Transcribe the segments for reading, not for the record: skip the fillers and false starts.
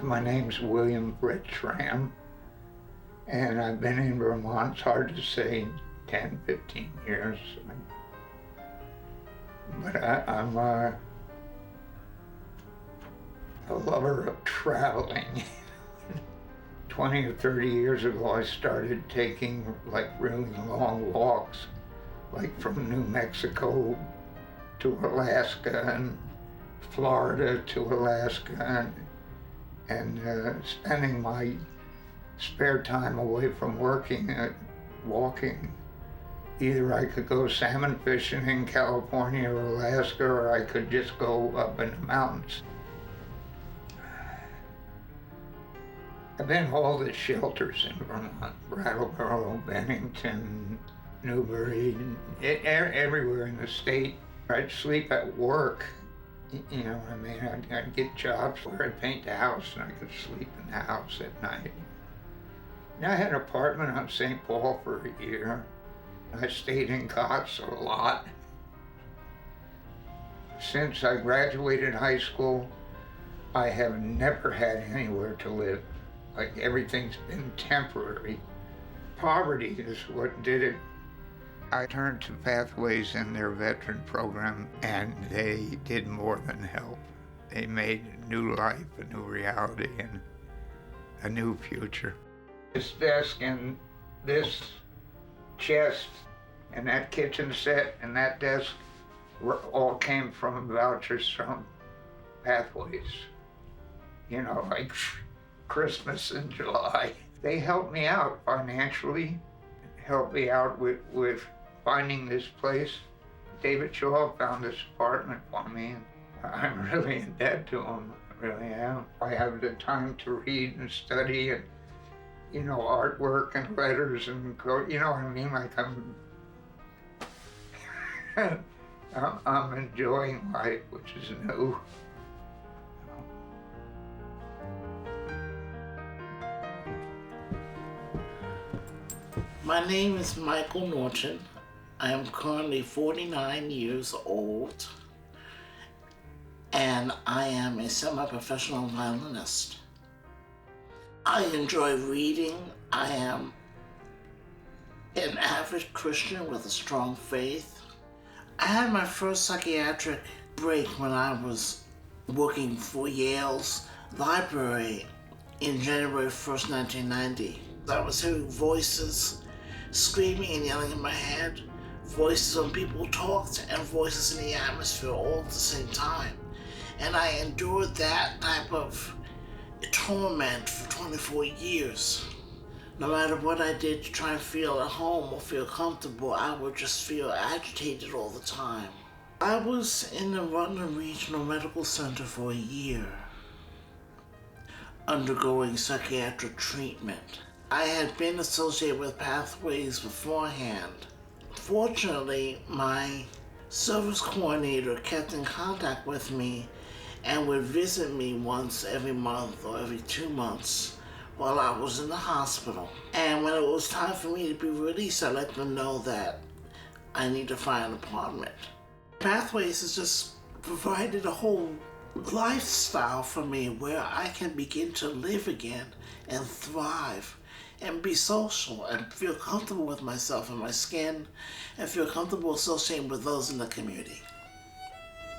My name's William Ritchram, and I've been in Vermont, it's hard to say, 10, 15 years. But I'm a lover of traveling. 20 or 30 years ago, I started taking really long walks, like from New Mexico to Alaska and Florida to Alaska, and spending my spare time away from working walking. Either I could go salmon fishing in California or Alaska, or I could just go up in the mountains. I've been to all the shelters in Vermont, Brattleboro, Bennington, Newbury, everywhere in the state. I'd sleep at work. You know what I mean? I'd get jobs where I'd paint the house and I could sleep in the house at night. And I had an apartment on St. Paul for a year. I stayed in cots a lot. Since I graduated high school, I have never had anywhere to live. Like, everything's been temporary. Poverty is what did it. I turned to Pathways in their veteran program, and they did more than help. They made a new life, a new reality, and a new future. This desk and this chest and that kitchen set and that desk all came from vouchers from Pathways. You know, like Christmas in July. They helped me out financially, helped me out with finding this place. David Shaw found this apartment for me, and I'm really in debt to him. I really am. I have the time to read and study and, you know, artwork and letters and you know what I mean? Like I'm enjoying life, which is new. My name is Michael Norton. I am currently 49 years old, and I am a semi-professional violinist. I enjoy reading. I am an avid Christian with a strong faith. I had my first psychiatric break when I was working for Yale's library in January 1st, 1990. I was hearing voices screaming and yelling in my head, voices when people talked, and voices in the atmosphere all at the same time. And I endured that type of torment for 24 years. No matter what I did to try and feel at home or feel comfortable, I would just feel agitated all the time. I was in the Rutland Regional Medical Center for a year, undergoing psychiatric treatment. I had been associated with Pathways beforehand. Fortunately, my service coordinator kept in contact with me and would visit me once every month or every 2 months while I was in the hospital. And when it was time for me to be released, I let them know that I need to find an apartment. Pathways has just provided a whole lifestyle for me where I can begin to live again and thrive and be social and feel comfortable with myself and my skin and feel comfortable associating with those in the community.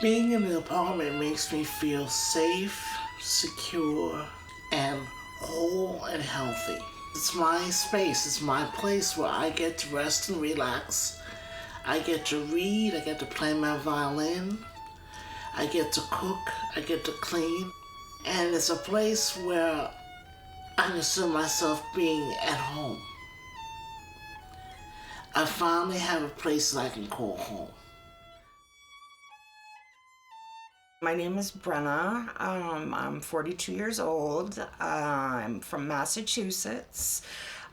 Being in the apartment makes me feel safe, secure, and whole and healthy. It's my space, it's my place where I get to rest and relax. I get to read, I get to play my violin, I get to cook, I get to clean, and it's a place where I consider myself being at home. I finally have a place that I can call home. My name is Brenna. I'm 42 years old. I'm from Massachusetts,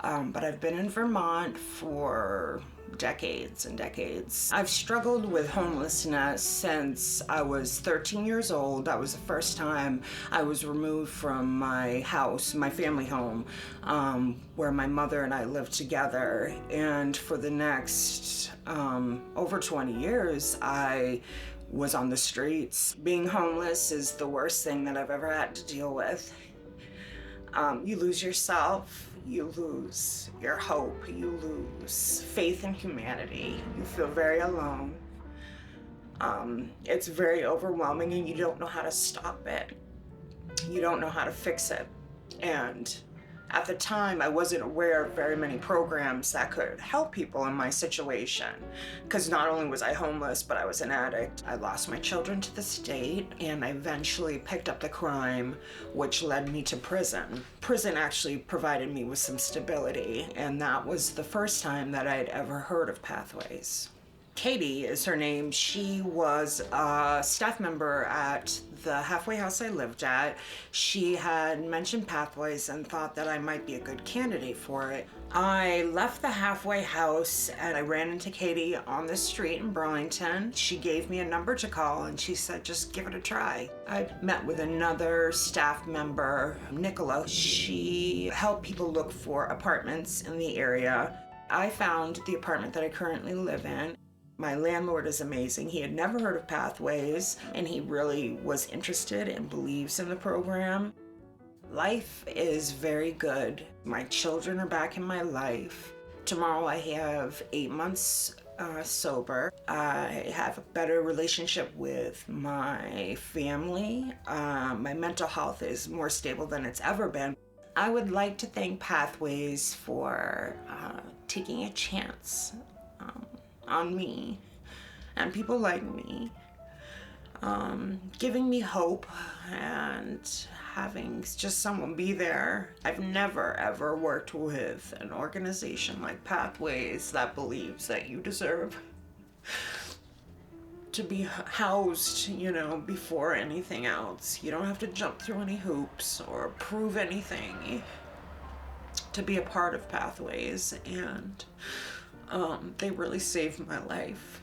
but I've been in Vermont for decades and decades. I've struggled with homelessness since I was 13 years old. That was the first time I was removed from my house, my family home, where my mother and I lived together. And for the next over 20 years, I was on the streets. Being homeless is the worst thing that I've ever had to deal with. You lose yourself, you lose your hope, you lose faith in humanity, you feel very alone. It's very overwhelming and you don't know how to stop it. You don't know how to fix it. And at the time, I wasn't aware of very many programs that could help people in my situation. Because not only was I homeless, but I was an addict. I lost my children to the state, and I eventually picked up the crime, which led me to prison. Prison actually provided me with some stability, and that was the first time that I'd ever heard of Pathways. Katie is her name. She was a staff member at the halfway house I lived at. She had mentioned Pathways and thought that I might be a good candidate for it. I left the halfway house and I ran into Katie on the street in Burlington. She gave me a number to call and she said, just give it a try. I met with another staff member, Nicola. She helped people look for apartments in the area. I found the apartment that I currently live in. My landlord is amazing. He had never heard of Pathways, and he really was interested and believes in the program. Life is very good. My children are back in my life. Tomorrow I have 8 months sober. I have a better relationship with my family. My mental health is more stable than it's ever been. I would like to thank Pathways for taking a chance on me and people like me, giving me hope and having just someone be there. I've never ever worked with an organization like Pathways that believes that you deserve to be housed, before anything else. You don't have to jump through any hoops or prove anything to be a part of Pathways, and they really saved my life.